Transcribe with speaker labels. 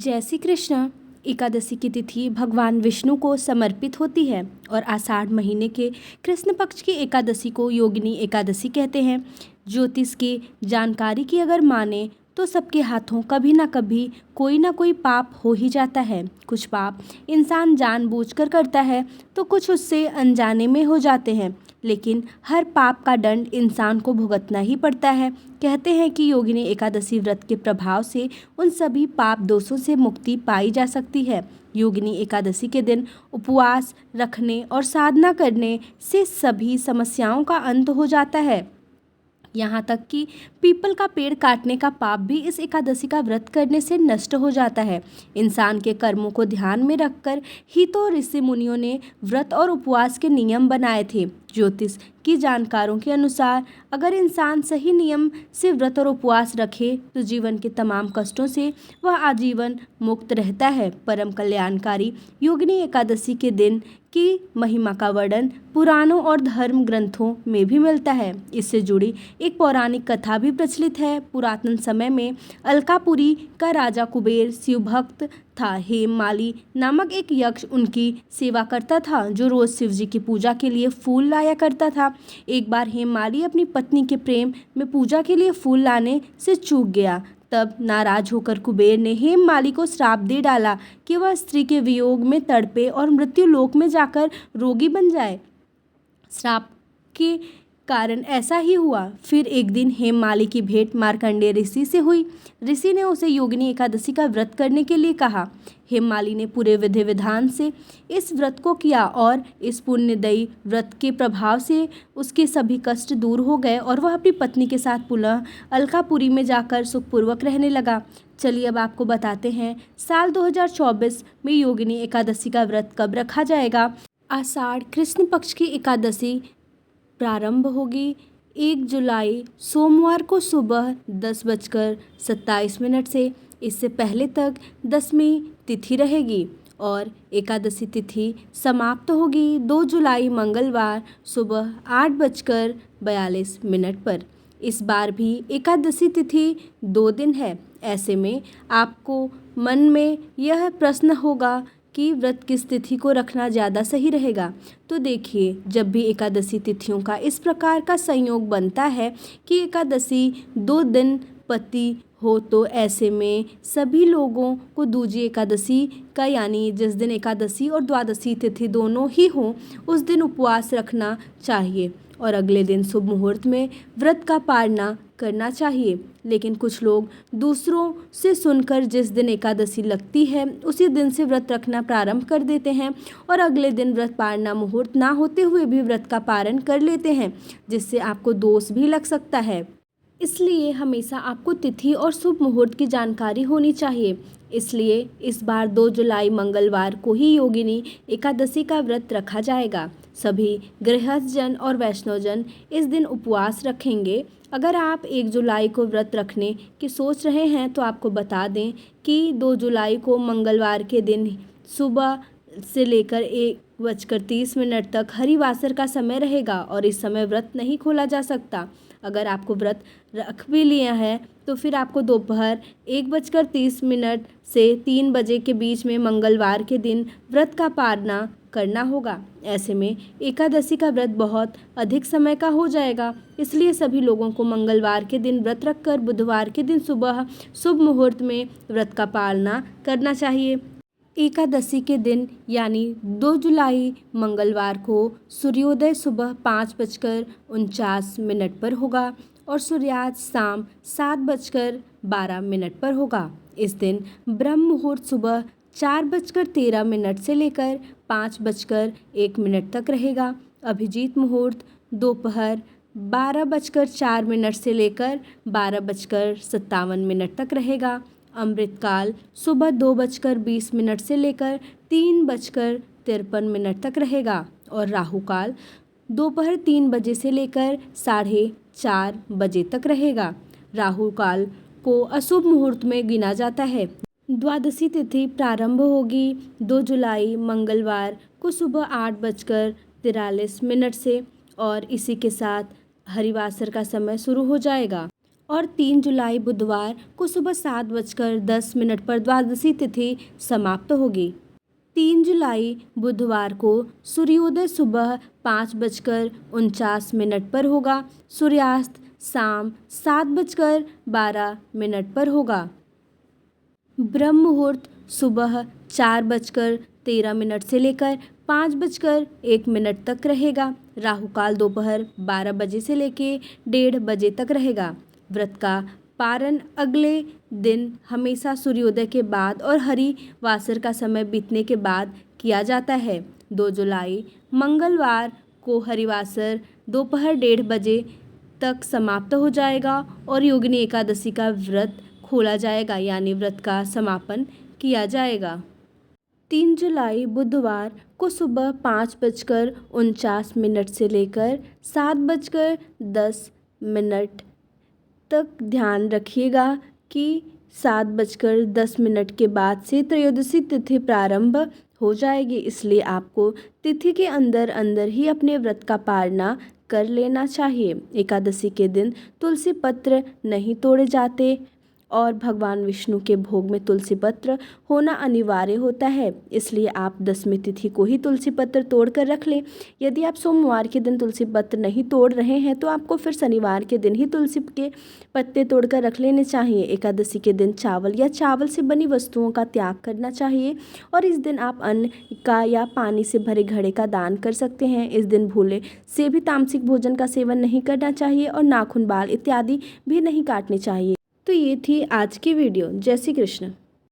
Speaker 1: जय श्री कृष्ण। एकादशी की तिथि भगवान विष्णु को समर्पित होती है और आषाढ़ महीने के कृष्ण पक्ष की एकादशी को योगिनी एकादशी कहते हैं। ज्योतिष की जानकारी की अगर माने तो सबके हाथों कभी ना कभी कोई ना कोई पाप हो ही जाता है। कुछ पाप इंसान जानबूझकर करता है तो कुछ उससे अनजाने में हो जाते हैं, लेकिन हर पाप का दंड इंसान को भुगतना ही पड़ता है। कहते हैं कि योगिनी एकादशी व्रत के प्रभाव से उन सभी पाप दोषों से मुक्ति पाई जा सकती है। योगिनी एकादशी के दिन उपवास रखने और साधना करने से सभी समस्याओं का अंत हो जाता है। यहाँ तक कि पीपल का पेड़ काटने का पाप भी इस एकादशी का व्रत करने से नष्ट हो जाता है। इंसान के कर्मों को ध्यान में रखकर ही तो ऋषि मुनियों ने व्रत और उपवास के नियम बनाए थे। ज्योतिष की जानकारों के अनुसार अगर इंसान सही नियम से व्रत और उपवास रखे तो जीवन के तमाम कष्टों से वह आजीवन मुक्त रहता है। परम कल्याणकारी योगिनी एकादशी के दिन की महिमा का वर्णन पुराणों और धर्म ग्रंथों में भी मिलता है। इससे जुड़ी एक पौराणिक कथा भी प्रचलित है। पुरातन समय में अलकापुरी का राजा कुबेर शिव भक्त था। हेममाली नामक एक यक्ष उनकी सेवा करता था, जो रोज शिव जी की पूजा के लिए फूल लाया करता था। एक बार हेममाली अपनी पत्नी के प्रेम में पूजा के लिए फूल लाने से चूक गया। तब नाराज होकर कुबेर ने हेममाली को श्राप दे डाला कि वह स्त्री के वियोग में तड़पे और मृत्यु लोक में जाकर रोगी बन जाए। श्राप के कारण ऐसा ही हुआ। फिर एक दिन हेममाली की भेंट मार्कंडेय ऋषि से हुई। ऋषि ने उसे योगिनी एकादशी का व्रत करने के लिए कहा। हेममाली ने पूरे विधि विधान से इस व्रत को किया और इस पुण्यदायी व्रत के प्रभाव से उसके सभी कष्ट दूर हो गए और वह अपनी पत्नी के साथ पुनः अलकापुरी में जाकर सुखपूर्वक रहने लगा। चलिए अब आपको बताते हैं साल 2024 में योगिनी एकादशी का व्रत कब रखा जाएगा। आषाढ़ कृष्ण पक्ष की एकादशी प्रारंभ होगी 1 जुलाई सोमवार को सुबह 10:27 से। इससे पहले तक दसवीं तिथि रहेगी और एकादशी तिथि समाप्त होगी 2 जुलाई मंगलवार सुबह 8:42 पर। इस बार भी एकादशी तिथि 2 दिन है। ऐसे में आपको मन में यह प्रश्न होगा कि व्रत किस तिथि को रखना ज़्यादा सही रहेगा। तो देखिए, जब भी एकादशी तिथियों का इस प्रकार का संयोग बनता है कि एकादशी 2 दिन पति हो, तो ऐसे में सभी लोगों को दूजी एकादशी का, यानी जिस दिन एकादशी और द्वादशी तिथि दोनों ही हों, उस दिन उपवास रखना चाहिए और अगले दिन शुभ मुहूर्त में व्रत का पालना करना चाहिए। लेकिन कुछ लोग दूसरों से सुनकर जिस दिन एकादशी लगती है उसी दिन से व्रत रखना प्रारंभ कर देते हैं और अगले दिन व्रत पालना मुहूर्त ना होते हुए भी व्रत का पालन कर लेते हैं, जिससे आपको दोष भी लग सकता है। इसलिए हमेशा आपको तिथि और शुभ मुहूर्त की जानकारी होनी चाहिए। इसलिए इस बार 2 जुलाई मंगलवार को ही योगिनी एकादशी का व्रत रखा जाएगा। सभी गृहस्थजन और वैष्णवजन इस दिन उपवास रखेंगे। अगर आप 1 जुलाई को व्रत रखने की सोच रहे हैं तो आपको बता दें कि 2 जुलाई को मंगलवार के दिन सुबह से लेकर 1:30 तक हरिवासर का समय रहेगा और इस समय व्रत नहीं खोला जा सकता। अगर आपको व्रत रख भी लिया है तो फिर आपको दोपहर 1:30 से 3 बजे के बीच में मंगलवार के दिन व्रत का पालना करना होगा। ऐसे में एकादशी का व्रत बहुत अधिक समय का हो जाएगा। इसलिए सभी लोगों को मंगलवार के दिन व्रत रखकर बुधवार के दिन सुबह शुभ मुहूर्त में व्रत का पालना करना चाहिए। एकादशी के दिन यानी 2 जुलाई मंगलवार को सूर्योदय सुबह 5:49 पर होगा और सूर्यास्त शाम 7:12 पर होगा। इस दिन ब्रह्म मुहूर्त सुबह 4:13 से लेकर 5:01 तक रहेगा। अभिजीत मुहूर्त दोपहर 12:04 से लेकर 12:57 तक रहेगा। अमृतकाल सुबह 2:20 से लेकर 3:53 तक रहेगा और राहु काल दोपहर 3 बजे से लेकर 4:30 बजे तक रहेगा। राहु काल को अशुभ मुहूर्त में गिना जाता है। द्वादशी तिथि प्रारंभ होगी 2 जुलाई मंगलवार को सुबह 8:43 से और इसी के साथ हरिवासर का समय शुरू हो जाएगा और 3 जुलाई बुधवार को सुबह 7:10 पर द्वादशी तिथि समाप्त होगी। 3 जुलाई बुधवार को सूर्योदय सुबह 5:49 पर होगा। सूर्यास्त शाम 7:12 पर होगा। ब्रह्म मुहूर्त सुबह 4:13 से लेकर 5:01 तक रहेगा। राहु काल दोपहर 12 बजे से लेकर 1:30 बजे तक रहेगा। व्रत का पारण अगले दिन हमेशा सूर्योदय के बाद और हरिवासर का समय बीतने के बाद किया जाता है। 2 जुलाई मंगलवार को हरिवासर दोपहर 1:30 बजे तक समाप्त हो जाएगा और योगिनी एकादशी का व्रत खोला जाएगा, यानी व्रत का समापन किया जाएगा। 3 जुलाई बुधवार को सुबह 5:49 से लेकर 7:10 तक ध्यान रखिएगा कि 7:10 के बाद से त्रयोदशी तिथि प्रारंभ हो जाएगी, इसलिए आपको तिथि के अंदर अंदर ही अपने व्रत का पालना कर लेना चाहिए। एकादशी के दिन तुलसी पत्र नहीं तोड़े जाते और भगवान विष्णु के भोग में तुलसी पत्र होना अनिवार्य होता है, इसलिए आप 10वीं तिथि को ही तुलसी पत्र तोड़ कर रख लें। यदि आप सोमवार के दिन तुलसी पत्र नहीं तोड़ रहे हैं तो आपको फिर शनिवार के दिन ही तुलसी के पत्ते तोड़कर रख लेने चाहिए। एकादशी के दिन चावल या चावल से बनी वस्तुओं का त्याग करना चाहिए और इस दिन आप अन्न का या पानी से भरे घड़े का दान कर सकते हैं। इस दिन भूले से भी तामसिक भोजन का सेवन नहीं करना चाहिए और नाखून, बाल इत्यादि भी नहीं काटने चाहिए। तो ये थी आज की वीडियो। जय श्री कृष्ण।